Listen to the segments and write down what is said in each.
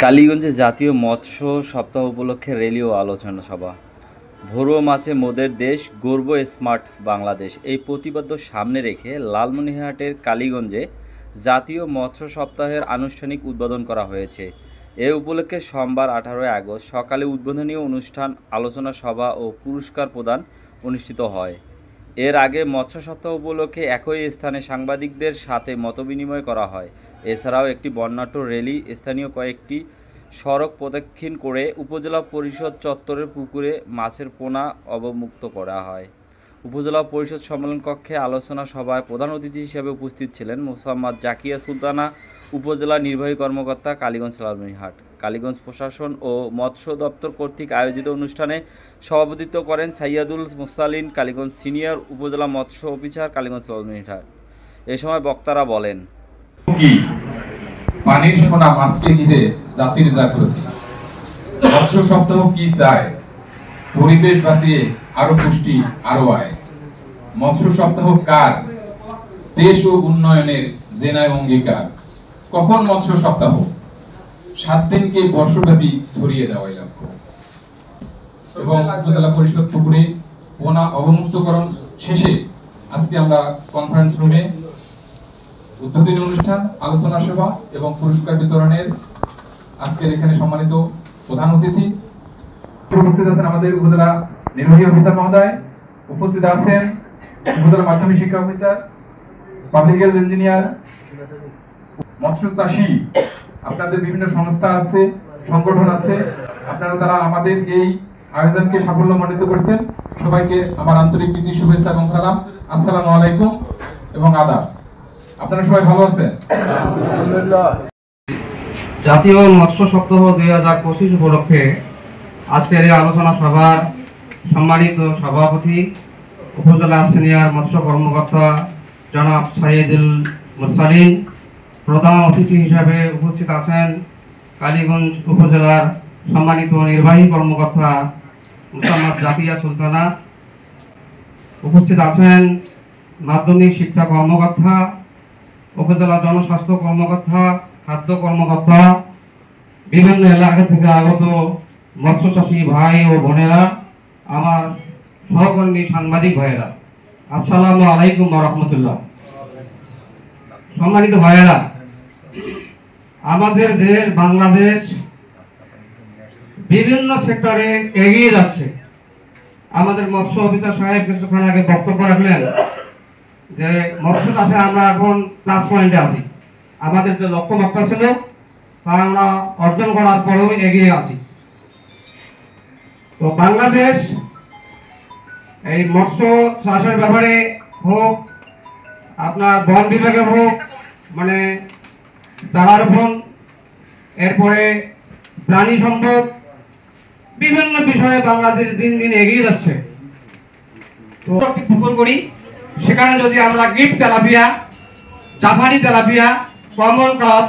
কালীগঞ্জে জাতীয় মৎস্য সপ্তাহ উপলক্ষে র্যালি ও আলোচনা সভা। ঘরোয়া মাছে মোদের দেশ, গর্ব স্মার্ট বাংলাদেশ, এই প্রতিপাদ্য সামনে রেখে লালমনিরহাটের কালীগঞ্জে জাতীয় মৎস্য সপ্তাহের আনুষ্ঠানিক উদ্বোধন করা হয়েছে। এ উপলক্ষে সোমবার 18 আগস্ট সকালে উদ্বোধনী অনুষ্ঠান, আলোচনা সভা ও পুরস্কার প্রদান অনুষ্ঠিত হয়। এর আগে মৎস্য সপ্তাহ উপলক্ষে একই স্থানে সাংবাদিকদের সাথে মতবিনিময় করা হয়। এছাড়াও একটি বর্ণাঢ্য র্যালি স্থানীয় কয়েকটি সড়ক প্রদক্ষিণ করে উপজেলা পরিষদ চত্বরের পুকুরে মাছের পোনা অবমুক্ত করা হয়। উপজেলা পরিষদ সম্মেলন কক্ষে আলোচনা সভায় প্রধান অতিথি হিসেবে উপস্থিত ছিলেন মোসাম্মদ জাকিয়া সুলতানা, উপজেলা নির্বাহী কর্মকর্তা, কালীগঞ্জ লালমনিরহাট। কালীগঞ্জ প্রশাসন ও মৎস্য দপ্তর কর্তৃক আয়োজিত অনুষ্ঠানে সভাপতিত্ব করেন সাইয়াদুল মুরসালিন, কালীগঞ্জ সিনিয়র উপজেলা মৎস্য অফিসার, কালীগঞ্জ লালমনিরহাট। এ সময় বক্তারা বলেন, পানির সোনা মাছকে ঘিরে জাতির জাগ্রতি। মৎস্য সপ্তাহ কি চায়? পরিবেশ বাঁচিয়ে আরো পুষ্টি, আরো আয়। মৎস্য সপ্তাহ কার? দেশ ও উন্নয়নের জেনায় অঙ্গীকার। কখন মৎস্য সপ্তাহ? 7 দিনকে বর্ষব্যাপী ছড়িয়ে দেওয়াই লক্ষ্য। এবং উপজেলা পরিষদ পুকুরে পোনা অবমুক্তকরণ শেষে আজকে আমরা কনফারেন্স রুমে উদ্বোধনী অনুষ্ঠান, আলোচনা সভা এবং পুরস্কার বিতরণের আজকের এখানে সম্মানিত প্রধান অতিথি উপস্থিত আছেন আমাদের উপজেলা নির্বাহী অফিসার মহোদয়, উপস্থিত আছেন উপজেলা মাধ্যমিক শিক্ষা অফিসার, পাবলিক হেলথ ইঞ্জিনিয়ার, মৎস্য চাষী, আপনাদের বিভিন্ন সংস্থা আছে, সংগঠন আছে, আপনারা তারা আমাদের এই আয়োজনকে সাফল্যমণ্ডিত করছেন। সবাইকে আমার আন্তরিক প্রীতি, শুভেচ্ছা এবং সালাম। আসসালামু আলাইকুম এবং আদাব। আপনারা সবাই ভালো আছেন? জাতীয় মৎস্য সপ্তাহ 2025 উপলক্ষে আজকের এই আলোচনা সভার সম্মানিত সভাপতি, উপজেলা সিনিয়র মৎস্য কর্মকর্তা জনাব সাইয়াদুল মুরসালিন, প্রধান অতিথি হিসাবে উপস্থিত আছেন কালীগঞ্জ উপজেলার সম্মানিত নির্বাহী কর্মকর্তা মোসাম্মদ জাকিয়া সুলতানা, উপস্থিত আছেন মাধ্যমিক শিক্ষা কর্মকর্তা, উপজেলা জনস্বাস্থ্য কর্মকর্তা, খাদ্য কর্মকর্তা, বিভিন্ন এলাকা থেকে আগত মৎস্য চাষী ভাই ও বোনেরা, আমার সহকর্মী সাংবাদিক ভাইয়েরা, আসসালামু আলাইকুম ওয়া রাহমাতুল্লাহ। সম্মানিত ভাইয়েরা, আমাদের দেশ বাংলাদেশ বিভিন্ন সেক্টরে এগিয়ে যাচ্ছে। আমাদের মৎস্য অফিসার সাহেব কিছুক্ষণ আগে বক্তব্য রাখলেন যে মৎস্য চাষে আমরা এখন প্লাস পয়েন্টে আছি। আমাদের যে লক্ষ্যমাত্রা ছিল তা আমরা অর্জন করার পরেও এগিয়ে আছি। তো বাংলাদেশ এই মৎস্য চাষের ব্যাপারে হোক, আপনার বন বিভাগে হোক, মানে চারারোপণ, এরপরে প্রাণী সম্পদ, বিভিন্ন বিষয়ে বাংলাদেশ দিন দিন এগিয়ে যাচ্ছে। তো পুকুর করি, সেখানে যদি আমরা গিফট তেলাপিয়া, জাপানি তেলাপিয়া, কমন ক্রপ,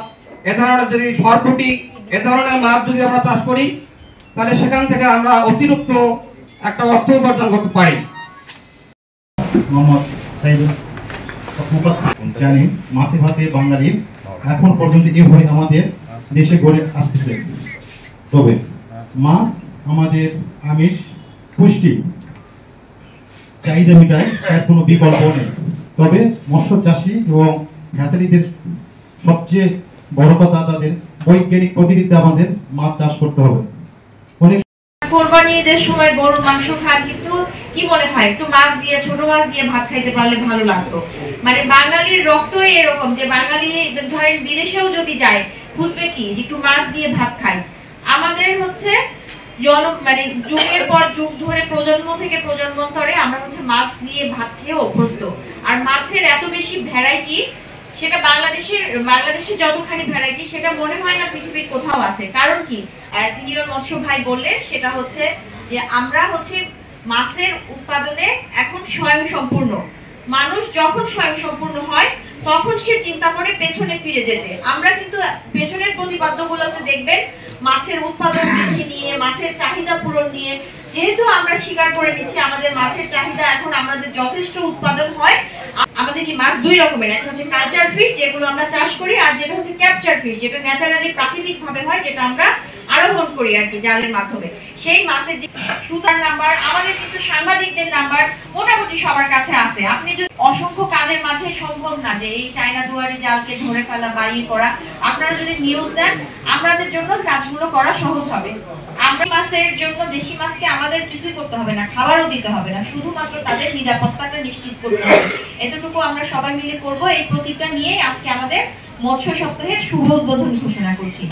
এ ধরনের যদি সরপুটি, এ ধরনের মাছ যদি আমরা চাষ করি, তাহলে সেখান থেকে আমরা অতিরিক্ত একটা অর্থ উপার্জন করতে পারি। জানি মাছে ভাতে বাঙালির এখন পর্যন্ত এভাবে আমাদের দেশে গড়ে আসতেছে। তবে মাছ আমাদের আমিষ, পুষ্টি চাহিদা মেটায়, তার কোনো বিকল্প নেই। তবে মৎস্য চাষী এবং ফ্যাসারিদের সবচেয়ে বড় কথা, তাদের বৈজ্ঞানিক পদ্ধতিতে আমাদের মাছ চাষ করতে হবে। কোরবানি ঈদের সময় গরুর মাংস খান, কিন্তু কি মনে হয় একটু মাছ দিয়ে, ছোট মাছ দিয়ে ভাত খাইতে পারলে ভালো লাগতো। মানে বাঙালির রক্তই এরকম যে বাঙালি ধরেন বিদেশেও যদি যায় খুঁজবে কি একটু মাছ দিয়ে ভাত খায়। আমাদের হচ্ছে মানে যুগের পর যুগ ধরে প্রজন্ম থেকে প্রজন্মান্তরে আমরা হচ্ছে মাছ দিয়ে ভাত খেয়ে অভ্যস্ত। আর মাছের এত বেশি ভ্যারাইটি, সেটা বাংলাদেশের যতখানি ভ্যারাইটি সেটা মনে হয় না পৃথিবীর কোথাও আছে। কারণ কি, সিনিয়র মৎস্য ভাই বললেন, সেটা হচ্ছে যে আমরা হচ্ছে মাছের উৎপাদনে এখন স্বয়ংসম্পূর্ণ। মানুষ যখন স্বয়ংসম্পূর্ণ হয় তখন সে চিন্তা করে পেছনে ফিরে যেতে। আমরা কিন্তু পেছনের প্রতিপাদ্যগুলোতে দেখবেন মাছের উৎপাদন বৃদ্ধি নিয়ে, মাছের চাহিদা পূরণ নিয়ে যেহেতু আমরা স্বীকার করে নিচ্ছি আমাদের মাছের চাহিদা এখন আমাদের যথেষ্ট উৎপাদন হয়, আমাদের কি মাছ দুই রকমের, একটা হচ্ছে কালচার ফিশ যেগুলো আমরা চাষ করি, আর যেটা হচ্ছে ক্যাপচার ফিশ যেটা ন্যাচারালি প্রাকৃতিক ভাবে হয়, যেটা আমরা আরোহণ করি আর কি জালের মাধ্যমে। সেই মাছের সুতার নাম্বার আমাদের কিন্তু সাংবাদিকদের নাম্বার মোটামুটি সবার কাছে আছে। আপনি যদি অসংখ্য কাজের মাঝে সম্ভব না যে এই চায়না দুয়ারি জালকে ধরে ফেলা বা ইয়ে করা, আপনারা যদি নিউজ দেন আমাদের জন্য কাজগুলো করা সহজ হবে। আমরা মাছের জন্য দেশি মাছকে আমাদের কিছুই করতে হবে না, খাবারও দিতে হবে না, শুধুমাত্র তাদের নিরাপত্তাটা নিশ্চিত করতে হবে। এতটুকু আমরা সবাই মিলে করব। এই প্রতিজ্ঞা নিয়ে আজকে আমাদের মৎস্য সপ্তাহের শুভ উদ্বোধন ঘোষণা করছি।